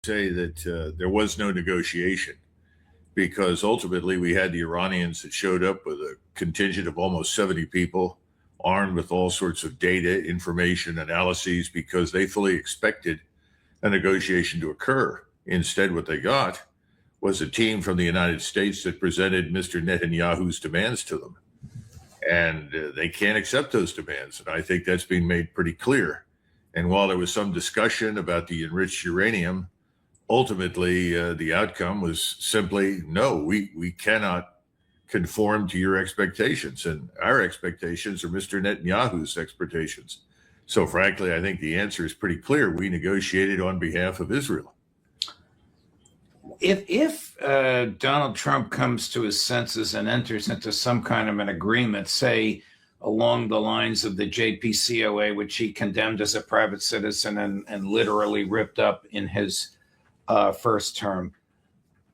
say that there was no negotiation because ultimately we had the Iranians that showed up with a contingent of almost 70 people armed with all sorts of data, information, analyses because they fully expected a negotiation to occur. Instead, what they got was a team from the United States that presented Mr. Netanyahu's demands to them. And they can't accept those demands. And I think that's being made pretty clear. And while there was some discussion about the enriched uranium, ultimately the outcome was simply no, we cannot conform to your expectations. And our expectations are Mr. Netanyahu's expectations. So frankly, I think the answer is pretty clear. We negotiated on behalf of Israel. If Donald Trump comes to his senses and enters into some kind of an agreement, say along the lines of the JPCOA, which he condemned as a private citizen and literally ripped up in his first term,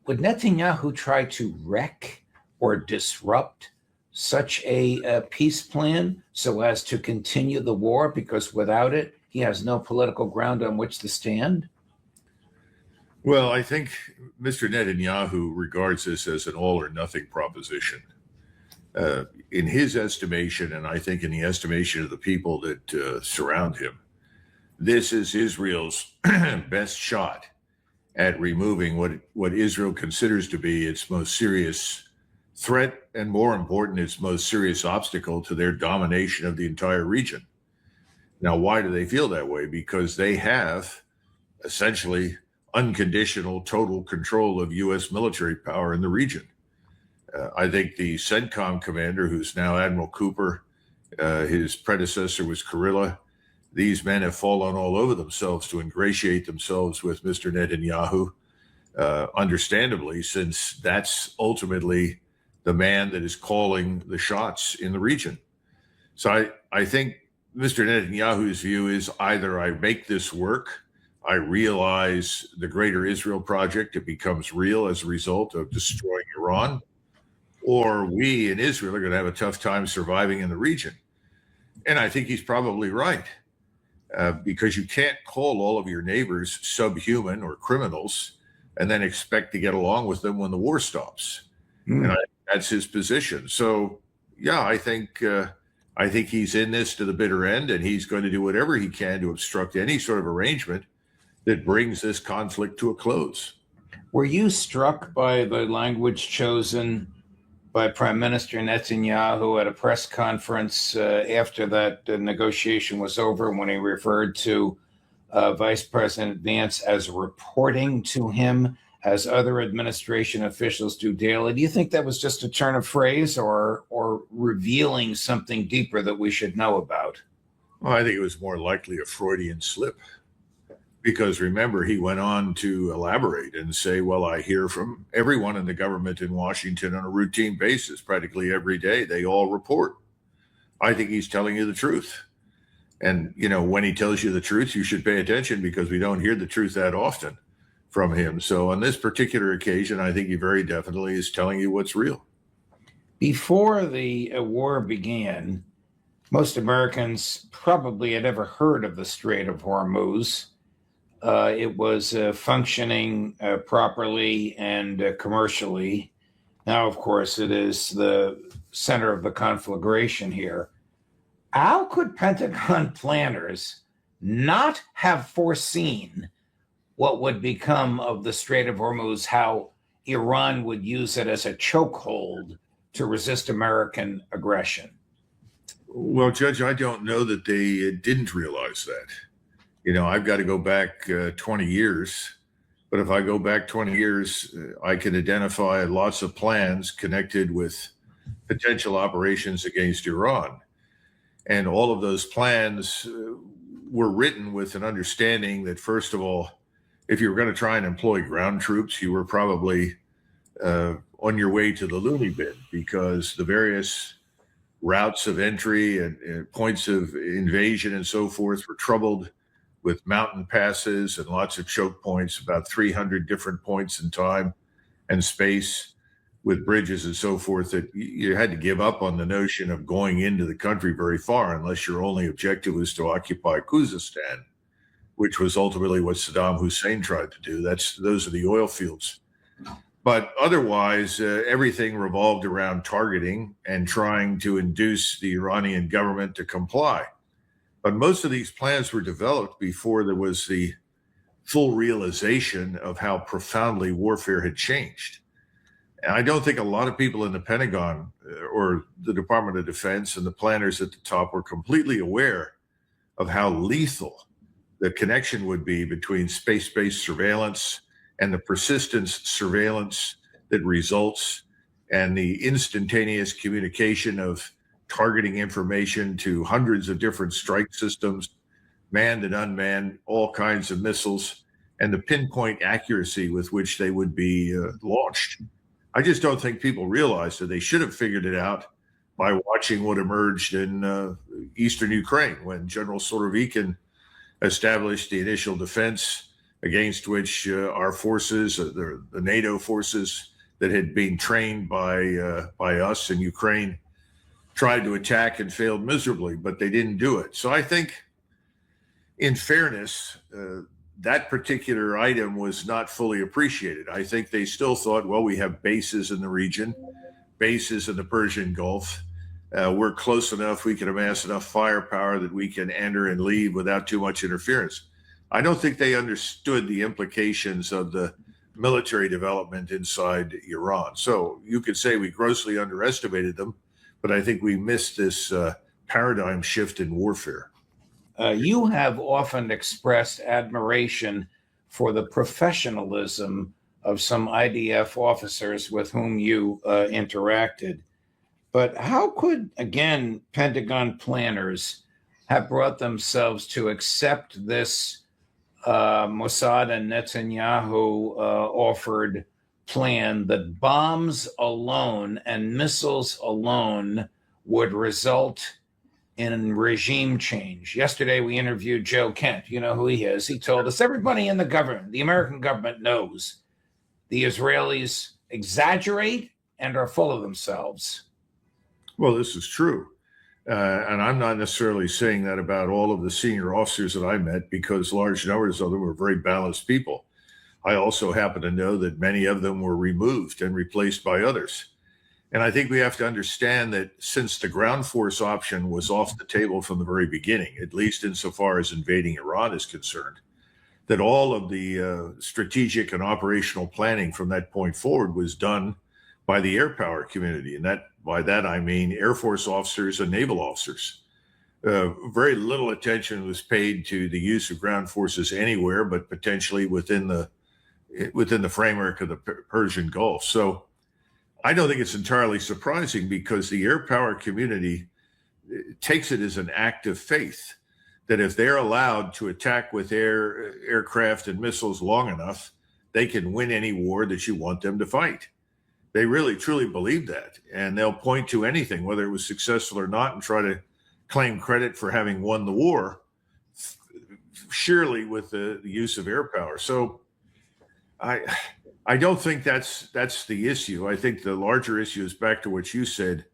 would Netanyahu try to wreck or disrupt such a peace plan so as to continue the war? Because without it, he has no political ground on which to stand. Well, I think Mr. Netanyahu regards this as an all or nothing proposition. In his estimation, and I think in the estimation of the people that surround him, this is Israel's best shot at removing what Israel considers to be its most serious threat, and more important, its most serious obstacle to their domination of the entire region. Now, why do they feel that way? Because they have essentially unconditional total control of U.S. military power in the region. I think the CENTCOM commander, who's now Admiral Cooper, his predecessor was Kurilla. These men have fallen all over themselves to ingratiate themselves with Mr. Netanyahu, understandably, since that's ultimately the man that is calling the shots in the region. So I think Mr. Netanyahu's view is either I make this work, I realize the greater Israel project, it becomes real as a result of destroying Iran, or we in Israel are going to have a tough time surviving in the region. And I think he's probably right, because you can't call all of your neighbors subhuman or criminals and then expect to get along with them when the war stops. And that's his position. So, yeah, I think he's in this to the bitter end, and he's going to do whatever he can to obstruct any sort of arrangement that brings this conflict to a close. Were you struck by the language chosen by Prime Minister Netanyahu at a press conference after that negotiation was over, when he referred to Vice President Vance as reporting to him as other administration officials do daily? Do you think that was just a turn of phrase or revealing something deeper that we should know about? Well, I think it was more likely a Freudian slip. Because remember, he went on to elaborate and say, well, I hear from everyone in the government in Washington on a routine basis, practically every day. They all report. I think he's telling you the truth. And, when he tells you the truth, you should pay attention, because we don't hear the truth that often from him. So on this particular occasion, I think he very definitely is telling you what's real. Before the war began, most Americans probably had ever heard of the Strait of Hormuz. It was functioning properly and commercially. Now, of course, it is the center of the conflagration here. How could Pentagon planners not have foreseen what would become of the Strait of Hormuz, how Iran would use it as a chokehold to resist American aggression? Well, Judge, I don't know that they didn't realize that. I've got to go back 20 years, but if I go back 20 years, I can identify lots of plans connected with potential operations against Iran. And all of those plans were written with an understanding that, first of all, if you were going to try and employ ground troops, you were probably on your way to the loony bin, because the various routes of entry and points of invasion and so forth were troubled with mountain passes and lots of choke points, about 300 different points in time and space with bridges and so forth, that you had to give up on the notion of going into the country very far unless your only objective was to occupy Khuzestan, which was ultimately what Saddam Hussein tried to do. Those are the oil fields. But otherwise, everything revolved around targeting and trying to induce the Iranian government to comply. But most of these plans were developed before there was the full realization of how profoundly warfare had changed. And I don't think a lot of people in the Pentagon or the Department of Defense and the planners at the top were completely aware of how lethal the connection would be between space-based surveillance and the persistent surveillance that results, and the instantaneous communication of targeting information to hundreds of different strike systems, manned and unmanned, all kinds of missiles, and the pinpoint accuracy with which they would be launched. I just don't think people realize that they should have figured it out by watching what emerged in eastern Ukraine when General Surovikin established the initial defense against which our forces, the NATO forces that had been trained by us in Ukraine, tried to attack and failed miserably, but they didn't do it. So I think, in fairness, that particular item was not fully appreciated. I think they still thought, well, we have bases in the region, bases in the Persian Gulf. We're close enough, we can amass enough firepower that we can enter and leave without too much interference. I don't think they understood the implications of the military development inside Iran. So you could say we grossly underestimated them, but I think we missed this paradigm shift in warfare. You have often expressed admiration for the professionalism of some IDF officers with whom you interacted. But how could, again, Pentagon planners have brought themselves to accept this Mossad and Netanyahu offered plan that bombs alone and missiles alone would result in regime change? Yesterday, we interviewed Joe Kent. You know who he is. He told us everybody in the government, the American government, knows the Israelis exaggerate and are full of themselves. Well, this is true. And I'm not necessarily saying that about all of the senior officers that I met, because large numbers of them were very balanced people. I also happen to know that many of them were removed and replaced by others. And I think we have to understand that since the ground force option was off the table from the very beginning, at least insofar as invading Iran is concerned, that all of the strategic and operational planning from that point forward was done by the air power community. And that, by that, I mean Air Force officers and naval officers. Very little attention was paid to the use of ground forces anywhere, but potentially within the framework of the Persian Gulf. So I don't think it's entirely surprising, because the air power community takes it as an act of faith that if they're allowed to attack with aircraft and missiles long enough, they can win any war that you want them to fight. They really, truly believe that. And they'll point to anything, whether it was successful or not, and try to claim credit for having won the war, surely with the use of air power. So I don't think that's the issue. I think the larger issue is back to what you said.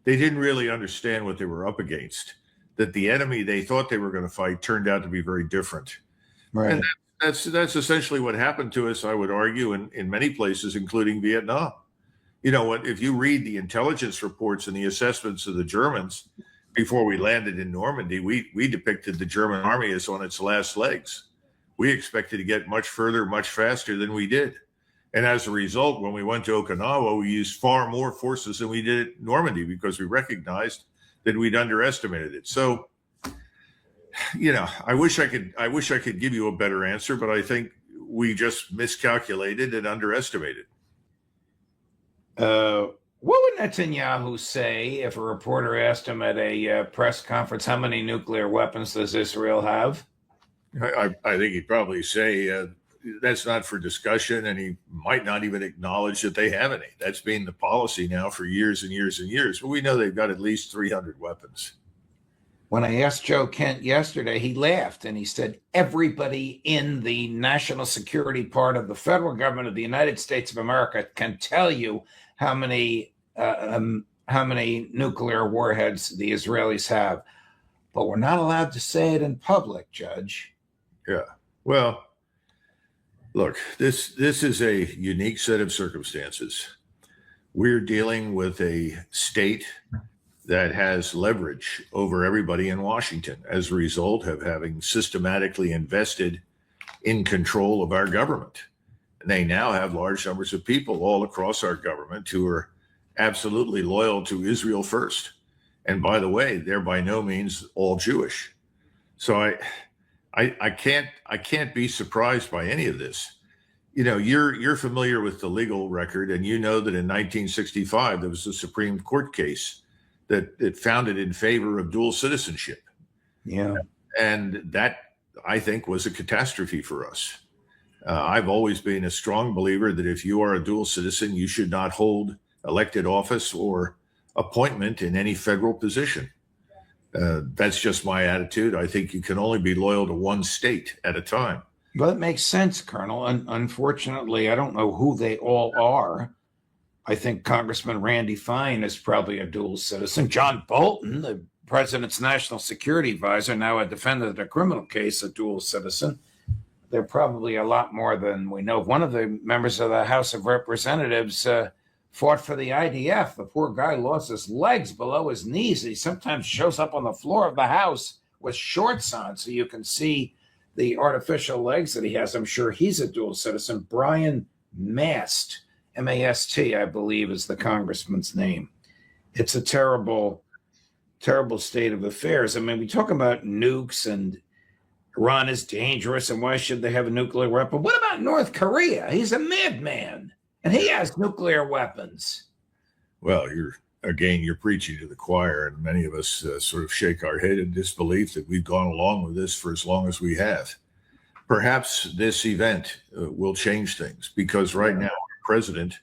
They didn't really understand what they were up against, that the enemy they thought they were going to fight turned out to be very different. Right. And that's essentially what happened to us, I would argue, in many places, including Vietnam. You know what, if you read the intelligence reports and the assessments of the Germans before we landed in Normandy, we depicted the German army as on its last legs. We expected to get much further, much faster than we did. And as a result, when we went to Okinawa, we used far more forces than we did at Normandy, because we recognized that we'd underestimated it. So, you know, I wish I could give you a better answer, but I think we just miscalculated and underestimated. What would Netanyahu say if a reporter asked him at a press conference, how many nuclear weapons does Israel have? I think he'd probably say that's not for discussion, and he might not even acknowledge that they have any. That's been the policy now for years and years and years. But we know they've got at least 300 weapons. When I asked Joe Kent yesterday, he laughed and he said, everybody in the national security part of the federal government of the United States of America can tell you how many nuclear warheads the Israelis have. But we're not allowed to say it in public, Judge. Yeah. Well, look, this is a unique set of circumstances. We're dealing with a state that has leverage over everybody in Washington as a result of having systematically invested in control of our government. And they now have large numbers of people all across our government who are absolutely loyal to Israel first. And by the way, they're by no means all Jewish. So I can't be surprised by any of this. You know, you're familiar with the legal record, and you know that in 1965 there was a Supreme Court case that found it in favor of dual citizenship, Yeah. and that I think was a catastrophe for us. I've always been a strong believer that if you are a dual citizen, you should not hold elected office or appointment in any federal position. That's just my attitude. I think you can only be loyal to one state at a time. Well, it makes sense, Colonel. And unfortunately, I don't know who they all are. I think Congressman Randy Fine is probably a dual citizen. John Bolton, the president's national security advisor, now a defendant in a criminal case, a dual citizen. They're probably a lot more than we know. One of the members of the House of Representatives fought for the IDF. The poor guy lost his legs below his knees. He sometimes shows up on the floor of the House with shorts on so you can see the artificial legs that he has. I'm sure he's a dual citizen. Brian Mast, M-A-S-T, I believe, is the congressman's name. It's a terrible, terrible state of affairs. I mean, we talk about nukes and Iran is dangerous and why should they have a nuclear weapon? What about North Korea? He's a madman and he has nuclear weapons. Well, you're preaching to the choir, and many of us sort of shake our head in disbelief that we've gone along with this for as long as we have. Perhaps this event will change things, because right now our president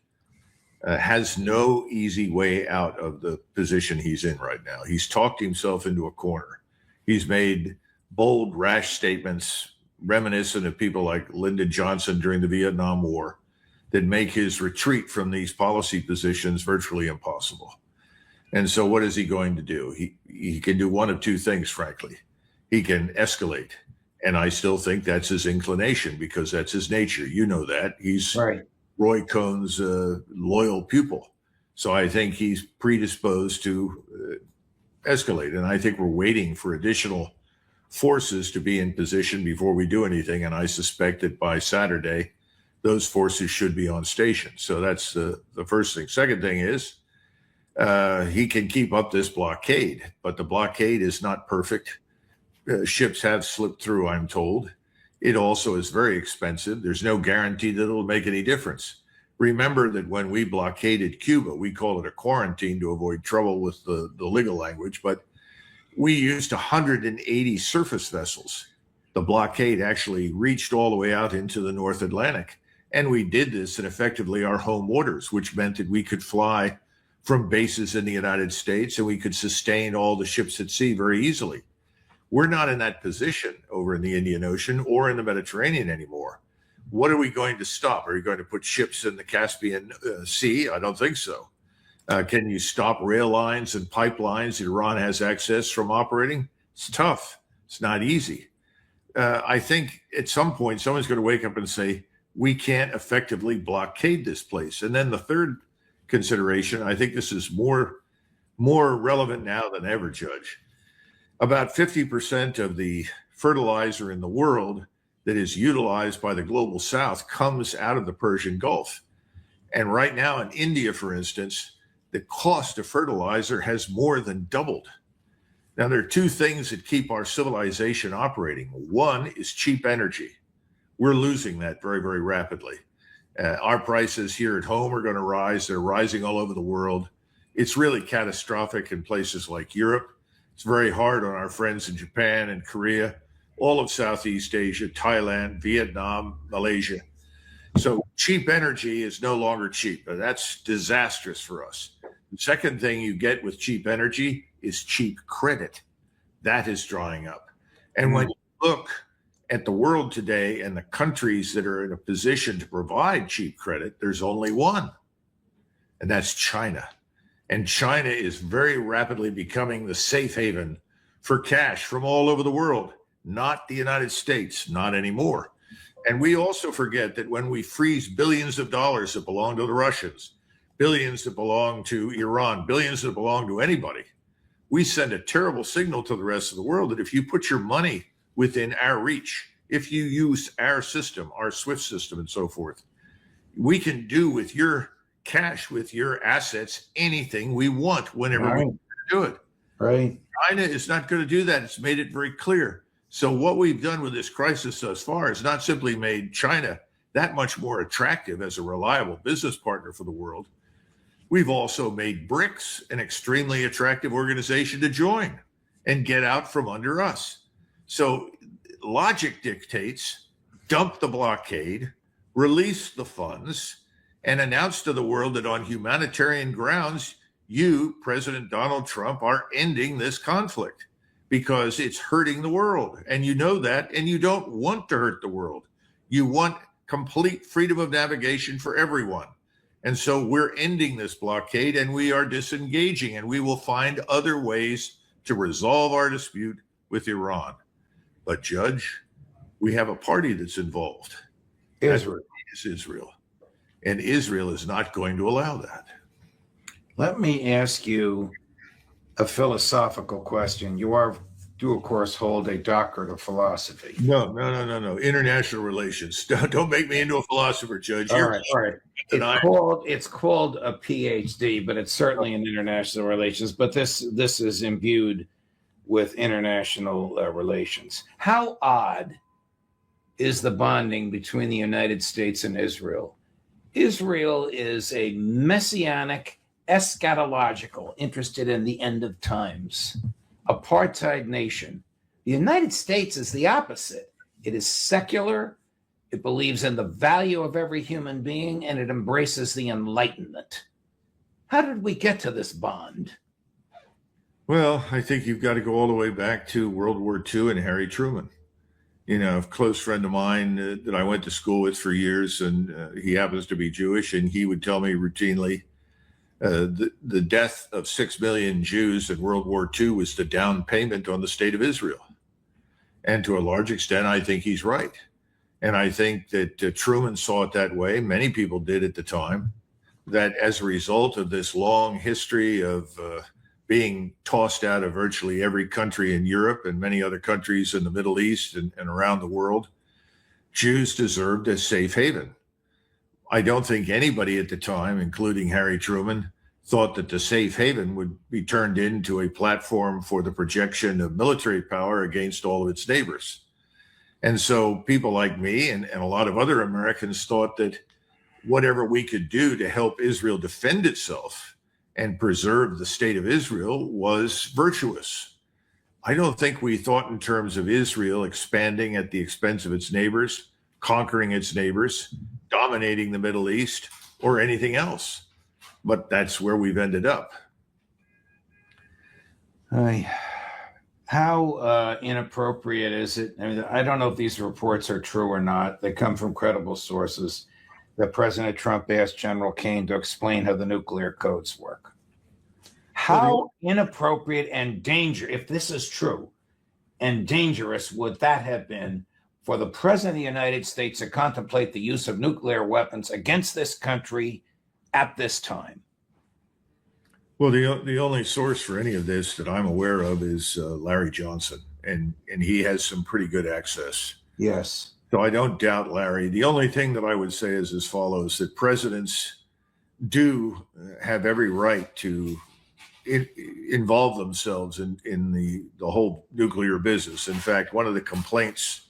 has no easy way out of the position he's in right now. He's talked himself into a corner. He's made bold, rash statements reminiscent of people like Lyndon Johnson during the Vietnam War that make his retreat from these policy positions virtually impossible. And so what is he going to do? He can do one of two things, frankly. He can escalate. And I still think that's his inclination, because that's his nature. You know that. He's Right. Roy Cohn's loyal pupil. So I think he's predisposed to escalate. And I think we're waiting for additional forces to be in position before we do anything. And I suspect that by Saturday, those forces should be on station. So that's the first thing. Second thing is, he can keep up this blockade, but the blockade is not perfect. Ships have slipped through, I'm told. It also is very expensive. There's no guarantee that it'll make any difference. Remember that when we blockaded Cuba, we call it a quarantine to avoid trouble with the legal language, but we used 180 surface vessels. The blockade actually reached all the way out into the North Atlantic. And we did this in effectively our home waters, which meant that we could fly from bases in the United States and we could sustain all the ships at sea very easily. We're not in that position over in the Indian Ocean or in the Mediterranean anymore. What are we going to stop? Are you going to put ships in the Caspian Sea? I don't think so. Can you stop rail lines and pipelines that Iran has access from operating? It's tough. It's not easy. I think at some point someone's going to wake up and say, we can't effectively blockade this place. And then the third consideration, I think this is more relevant now than ever, Judge. About 50% of the fertilizer in the world that is utilized by the global south comes out of the Persian Gulf. And right now in India, for instance, the cost of fertilizer has more than doubled. Now, there are two things that keep our civilization operating. One is cheap energy. We're losing that very, very rapidly. Our prices here at home are going to rise. They're rising all over the world. It's really catastrophic in places like Europe. It's very hard on our friends in Japan and Korea, all of Southeast Asia, Thailand, Vietnam, Malaysia. So cheap energy is no longer cheap, and that's disastrous for us. The second thing you get with cheap energy is cheap credit. That is drying up. And when you look at the world today and the countries that are in a position to provide cheap credit, there's only one, and that's China. And China is very rapidly becoming the safe haven for cash from all over the world, not the United States, not anymore. And we also forget that when we freeze billions of dollars that belong to the Russians, billions that belong to Iran, billions that belong to anybody, we send a terrible signal to the rest of the world that if you put your money within our reach, if you use our system, our SWIFT system and so forth, we can do with your cash, with your assets, anything we want whenever we do it. Right. China is not going to do that. It's made it very clear. So what we've done with this crisis thus far is not simply made China that much more attractive as a reliable business partner for the world. We've also made BRICS an extremely attractive organization to join and get out from under us. So logic dictates, dump the blockade, release the funds, and announce to the world that on humanitarian grounds, you, President Donald Trump, are ending this conflict because it's hurting the world. And you know that, and you don't want to hurt the world. You want complete freedom of navigation for everyone. And so we're ending this blockade and we are disengaging, and we will find other ways to resolve our dispute with Iran. But, Judge, we have a party that's involved. Israel. That is Israel. And Israel is not going to allow that. Let me ask you a philosophical question. You do, of course, hold a doctorate of philosophy. No. International relations. Don't make me into a philosopher, Judge. All right. It's called a PhD, but it's certainly in international relations. But this is imbued with international relations. How odd is the bonding between the United States and Israel? Israel is a messianic, eschatological, interested in the end of times, apartheid nation. The United States is the opposite. It is secular. It believes in the value of every human being, and it embraces the Enlightenment. How did we get to this bond? Well, I think you've got to go all the way back to World War II and Harry Truman. You know, a close friend of mine that I went to school with for years, and he happens to be Jewish, and he would tell me routinely the death of 6 million Jews in World War II was the down payment on the state of Israel. And to a large extent, I think he's right. And I think that Truman saw it that way. Many people did at the time, that as a result of this long history of being tossed out of virtually every country in Europe and many other countries in the Middle East and around the world, Jews deserved a safe haven. I don't think anybody at the time, including Harry Truman, thought that the safe haven would be turned into a platform for the projection of military power against all of its neighbors. And so people like me and a lot of other Americans thought that whatever we could do to help Israel defend itself and preserve the state of Israel was virtuous. I don't think we thought in terms of Israel expanding at the expense of its neighbors, conquering its neighbors, dominating the Middle East, or anything else. But that's where we've ended up. How inappropriate is it? I mean, I don't know if these reports are true or not. They come from credible sources that President Trump asked General Kane to explain how the nuclear codes work. How inappropriate and dangerous, if this is true, and dangerous would that have been for the President of the United States to contemplate the use of nuclear weapons against this country at this time? Well, the only source for any of this that I'm aware of is Larry Johnson, and he has some pretty good access. Yes. So I don't doubt Larry. The only thing that I would say is as follows, that presidents do have every right to involve themselves in the whole nuclear business. In fact, one of the complaints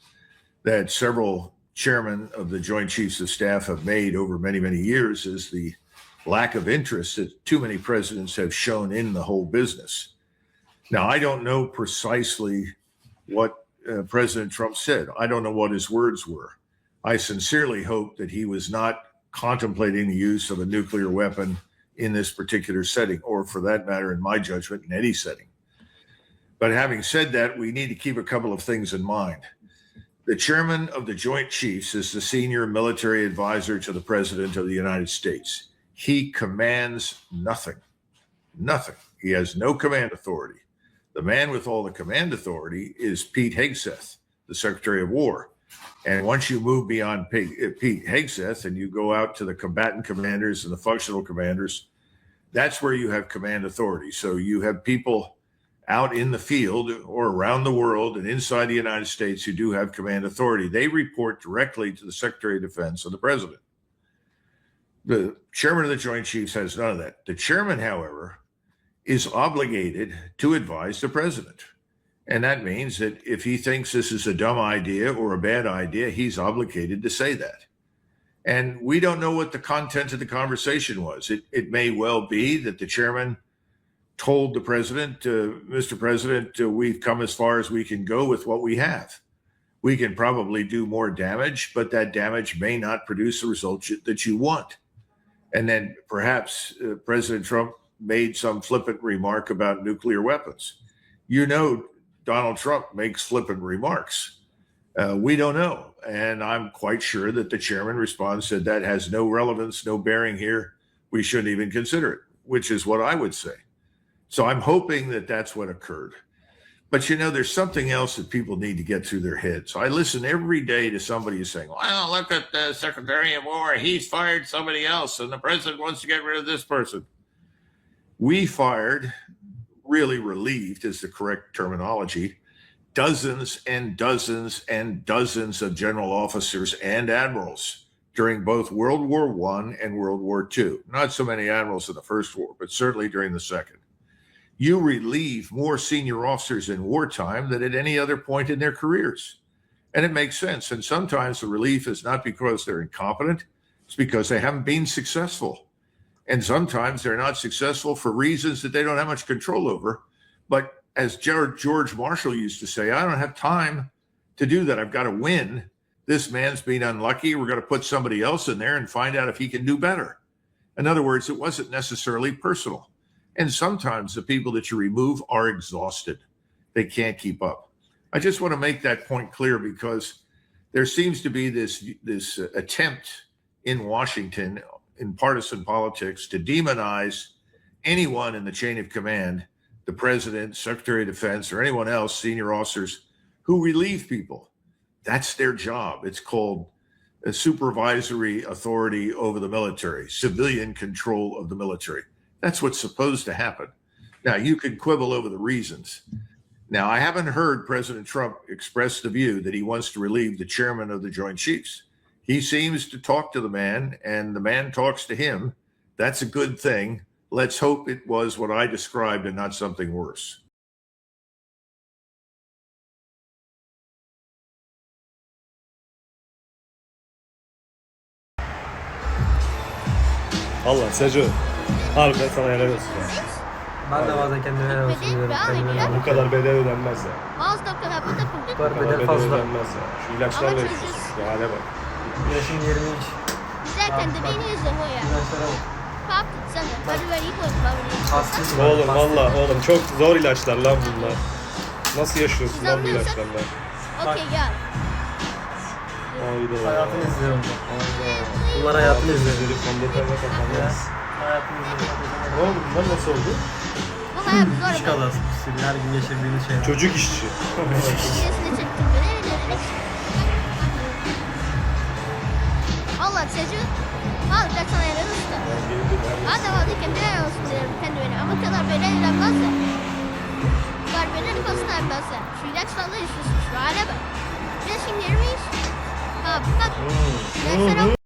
that several chairmen of the Joint Chiefs of Staff have made over many, many years is the lack of interest that too many presidents have shown in the whole business. Now, I don't know precisely what President Trump said. I don't know what his words were. I sincerely hope that he was not contemplating the use of a nuclear weapon in this particular setting, or for that matter, in my judgment, in any setting. But having said that, we need to keep a couple of things in mind. The chairman of the Joint Chiefs is the senior military advisor to the President of the United States. He commands nothing. He has no command authority. The man with all the command authority is Pete Hegseth, the Secretary of War. And once you move beyond Pete Hegseth and you go out to the combatant commanders and the functional commanders, that's where you have command authority. So you have people out in the field or around the world and inside the United States who do have command authority. They report directly to the Secretary of Defense and the President. The chairman of the Joint Chiefs has none of that. The chairman, however, is obligated to advise the president. And that means that if he thinks this is a dumb idea or a bad idea, he's obligated to say that. And we don't know what the content of the conversation was. It may well be that the chairman told the president, Mr. President, we've come as far as we can go with what we have. We can probably do more damage, but that damage may not produce the result that you want. And then perhaps President Trump made some flippant remark about nuclear weapons. You know, Donald Trump makes flippant remarks. We don't know. And I'm quite sure that the chairman responds, said that has no relevance, no bearing here. We shouldn't even consider it, which is what I would say. So I'm hoping that that's what occurred. But, you know, there's something else that people need to get through their heads. I listen every day to somebody who's saying, well, look at the Secretary of War. He's fired somebody else, and the president wants to get rid of this person. We fired, really relieved is the correct terminology, dozens and dozens and dozens of general officers and admirals during both World War I and World War II. Not so many admirals in the First War, but certainly during the Second. You relieve more senior officers in wartime than at any other point in their careers. And it makes sense. And sometimes the relief is not because they're incompetent, it's because they haven't been successful. And sometimes they're not successful for reasons that they don't have much control over. But as George Marshall used to say, I don't have time to do that. I've got to win. This man's been unlucky. We're going to put somebody else in there and find out if he can do better. In other words, it wasn't necessarily personal. And sometimes the people that you remove are exhausted. They can't keep up. I just want to make that point clear because there seems to be this attempt in Washington in partisan politics to demonize anyone in the chain of command, the president, Secretary of Defense, or anyone else, senior officers who relieve people. That's their job. It's called a supervisory authority over the military, civilian control of the military. That's what's supposed to happen. Now, you could quibble over the reasons. Now, I haven't heard President Trump express the view that he wants to relieve the chairman of the Joint Chiefs. He seems to talk to the man, and the man talks to him. That's a good thing. Let's hope it was what I described and not something worse. Allah Seco. Harbiden sana helal olsun. Ben de bazen kendime helal olsun diyorum. Kendime Bu kadar bedel ödenmez ya. bu kadar bedel Bedel fazla. ödenmez ya. Şu ilaçlarla Ama yaşıyorsun. Ya hale bak. Yaşım 23. Zaten de beni izle ya. İlaçlara bak. Kaptın sana. Bari iyi Hastayım. Oğlum valla oğlum çok zor ilaçlar lan bunlar. Nasıl yaşıyorsun lan bu ilaçlarla? Okey gel. Hayda. Hayatını izliyorum. Bunlar hayatını izliyor. Fondötenle kapanmaz. Hayatını izliyorum. Ne oldu bunlar nasıl oldu? Bu hayat İş zor. kazası. Sizin her gün yaşadığınız şeyler. Çocuk işçi. Sesini çektim beni. Allah Seco. Al da sana helal olsun. Adam aldı kendine helal olsun diyorum kendime. Ama kadar böyle eğlenmez ya. Var böyle nüfusunu eğlenmez ya. Şu ilaçlarla yaşıyorsun. Şu hale bak. Yaşım 23. Ha bak. Yaşlara